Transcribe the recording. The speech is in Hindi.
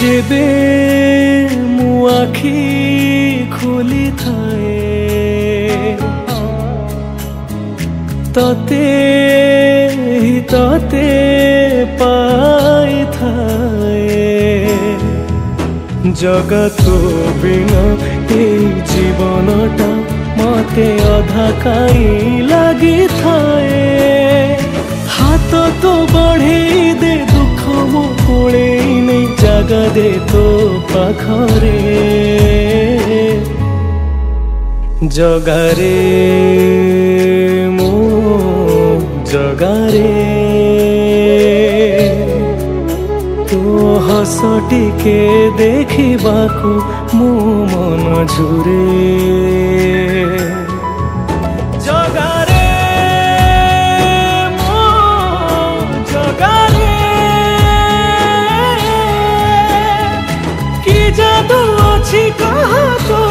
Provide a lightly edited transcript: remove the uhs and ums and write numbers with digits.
जेबे मु आखि खोली थाए तते ही तते पाई थाए जगत बिना ए जीवनटा मते अधा काई लगी थाए हाथ तो बढ़े दे दुख मो कोले नहीं जगा दे तो पाखरे जगारे मो जगारे तो हस टिके देखिबाकू मो मन झुरे जगारे मो जगारे कि जादू अछि कहा तो